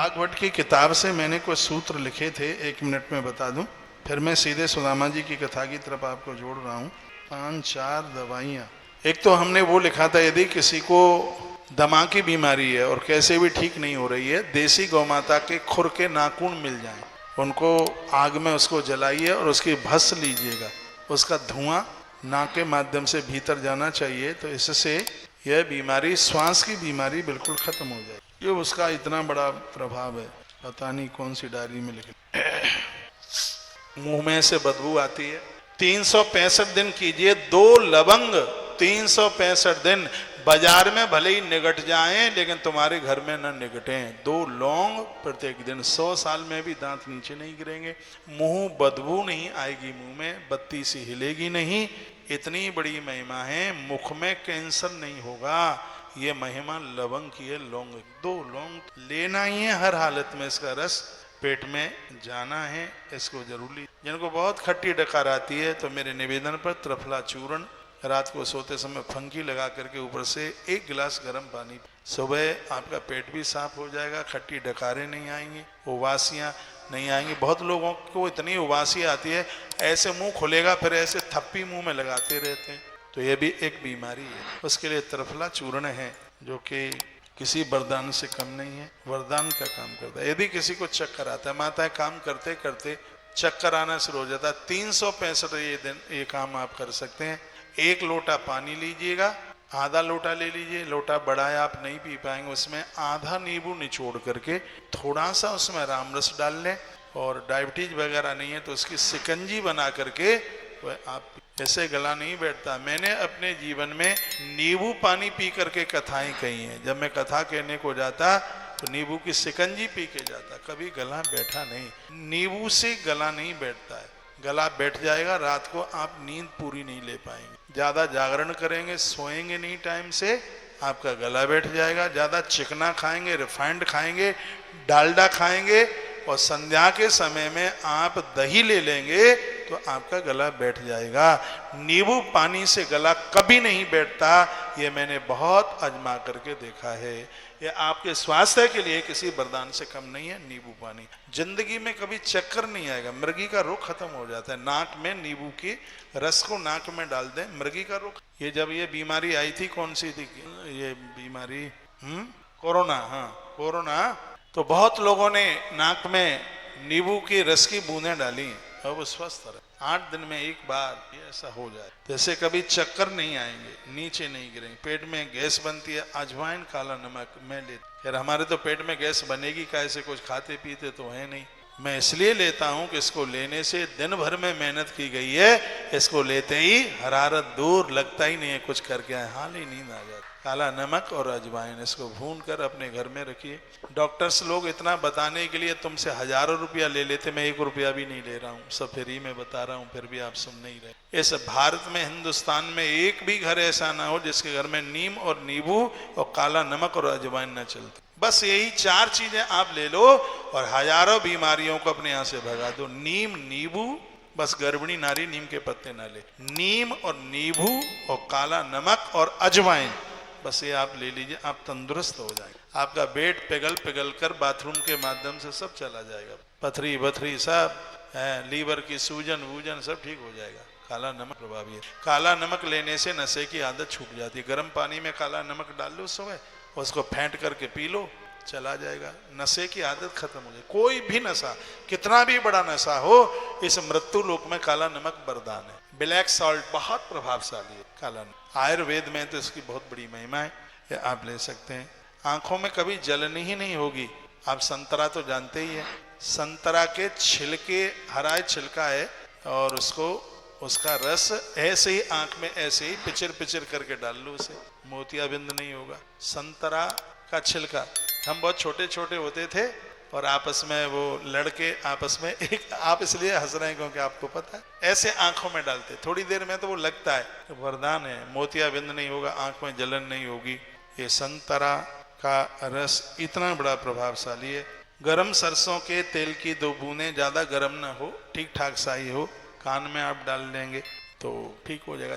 भागवत की किताब से मैंने कुछ सूत्र लिखे थे, 1 मिनट में बता दूं, फिर मैं सीधे सुदामा जी की कथा की तरफ आपको जोड़ रहा हूं। 5-4 दवाइयाँ। एक तो हमने वो लिखा था, यदि किसी को दमा की बीमारी है और कैसे भी ठीक नहीं हो रही है, देसी गौमाता के खुर के नाखून मिल जाएं, उनको आग में उसको जलाइए और उसकी भस लीजिएगा, उसका धुआं नाक के माध्यम से भीतर जाना चाहिए, तो इससे यह बीमारी, श्वास की बीमारी बिल्कुल खत्म हो जाएगी। ये उसका इतना बड़ा प्रभाव है, पता नहीं कौन सी डायरी में लिखे। मुंह में से बदबू आती है। 365 दिन कीजिए 2 लवंग, 365 दिन। बाजार में भले ही निगट जाएं लेकिन तुम्हारे घर में न निगटें। 2 लौंग प्रत्येक दिन। 100 साल में भी दांत नीचे नहीं गिरेंगे, मुंह बदबू नहीं आएगी, मुंह में बत्ती सी हिलेगी नहीं। इतनी बड़ी महिमा है। मुख में कैंसर नहीं होगा, ये महिमा लवंग की है। लौंग, 2 लौंग लेना ही है हर हालत में। इसका रस पेट में जाना है, इसको जरूरी। जिनको बहुत खट्टी डकार आती है तो मेरे निवेदन पर त्रिफला चूर्ण रात को सोते समय फंकी लगा करके ऊपर से 1 गिलास गर्म पानी, सुबह आपका पेट भी साफ हो जाएगा, खट्टी डकारें नहीं आएंगी, उबासियां नहीं आएंगी। बहुत लोगों को इतनी उबासी आती है, ऐसे मुंह खुलेगा फिर ऐसे थप्पी मुंह में लगाते रहते हैं, तो ये भी एक बीमारी है। उसके लिए त्रिफला चूर्ण है, जो कि किसी वरदान से कम नहीं है, वरदान का काम करता है। यदि किसी को चक्कर आता है, माताएं काम करते करते चक्कर आना शुरू हो जाता है, 365 दिन ये काम आप कर सकते हैं। 1 लोटा पानी लीजिएगा, आधा लोटा ले लीजिए, लोटा बड़ा है आप नहीं पी पाएंगे, उसमें आधा नींबू निचोड़ करके थोड़ा सा उसमें राम रस डाल लें, और डायबिटीज वगैरह नहीं है तो उसकी शिकंजी बना करके आप, ऐसे गला नहीं बैठता। मैंने अपने जीवन में नींबू पानी पी करके कथाएं कही हैं। जब मैं कथा कहने को जाता तो नींबू की शिकंजी पी के जाता, कभी गला बैठा नहीं। नींबू से गला नहीं बैठता है, गला बैठ जाएगा, रात को आप नींद पूरी नहीं ले पाएंगे। ज्यादा जागरण करेंगे, सोएंगे नहीं टाइम से, आपका गला बैठ जाएगा। ज्यादा चिकना खाएंगे, रिफाइंड खाएंगे, डालडा खाएंगे, और संध्या के समय में आप दही ले लेंगे तो आपका गला बैठ जाएगा। नींबू पानी से गला कभी नहीं बैठता, ये मैंने बहुत आजमा करके देखा है। ये आपके स्वास्थ्य के लिए किसी वरदान से कम नहीं है नींबू पानी। जिंदगी में कभी चक्कर नहीं आएगा, मृगी का रोग खत्म हो जाता है। नाक में नींबू के रस को नाक में डाल दें, मृगी का रोग। ये जब ये बीमारी आई थी, कौन सी थी ये बीमारी? कोरोना। हाँ, कोरोना, तो बहुत लोगों ने नाक में नींबू के रस की बूंदें डाली, और वो स्वस्थ रहे। 8 दिन में 1 बार ये ऐसा हो जाए, जैसे कभी चक्कर नहीं आएंगे, नीचे नहीं गिरेंगे। पेट में गैस बनती है, अजवाइन, काला नमक मैं लेता। यार हमारे तो पेट में गैस बनेगी कैसे, कुछ खाते पीते तो है नहीं। मैं इसलिए लेता हूं कि इसको लेने से दिन भर में मेहनत की गई है, इसको लेते ही हरारत दूर, लगता ही नहीं है कुछ करके आए, हाल ही नींद आ जाती। काला नमक और अजवाइन, इसको भून कर अपने घर में रखिए। डॉक्टर्स लोग इतना बताने के लिए तुमसे हजारों रुपया ले लेते, मैं 1 रुपया भी नहीं ले रहा हूँ, सब फ्री में बता रहा हूँ, फिर भी आप सुन नहीं रहे। इस भारत में, हिंदुस्तान में एक भी घर ऐसा ना हो जिसके घर में नीम और नींबू और काला नमक और अजवाइन न चलते। बस यही 4 चीजें आप ले लो और हजारों बीमारियों को अपने यहाँ से भगा दो। नीम, नींबू, बस गर्भिणी नारी नीम के पत्ते ना ले, नीम और नींबू और काला नमक और अजवाइन, बस ये आप ले लीजिए, आप तंदुरुस्त हो जाएंगे। आपका पेट पिघल पिघल कर बाथरूम के माध्यम से सब चला जाएगा, पथरी बथरी सब, लीवर की सूजन वूजन सब ठीक हो जाएगा। काला नमक प्रभावी है। काला नमक लेने से नशे की आदत छूट जाती है। गर्म पानी में काला नमक डाल लो सुबह, उसको फेंट करके पी लो, चला जाएगा, नशे की आदत खत्म हो जाए। कोई भी नशा, कितना भी बड़ा नशा हो, इस मृत्यु लोक में काला नमक वरदान है। ब्लैक सॉल्ट बहुत प्रभावशाली है काला नमक। आयुर्वेद में तो इसकी बहुत बड़ी महिमा है, ये आप ले सकते हैं। आंखों में कभी जलन ही नहीं होगी। आप संतरा तो जानते ही है, संतरा के छिलके, हरा छिलका है, और उसको, उसका रस ऐसे ही आंख में ऐसे ही पिचर पिचर करके डाल लो, उसे मोतियाबिंद नहीं होगा। संतरा का छिलका, हम बहुत छोटे छोटे होते थे और आपस में वो लड़के आपस में, एक आप इसलिए हंस रहे हैं क्योंकि आपको पता है, ऐसे आंखों में डालते, थोड़ी देर में तो वो लगता है, वरदान है। मोतियाबिंद नहीं होगा, आंख में जलन नहीं होगी। ये संतरा का रस इतना बड़ा प्रभावशाली है। गरम सरसों के तेल की 2 बूंदें, ज्यादा गर्म ना हो, ठीक ठाक सा ही हो, कान में आप डाल देंगे तो ठीक हो जाएगा।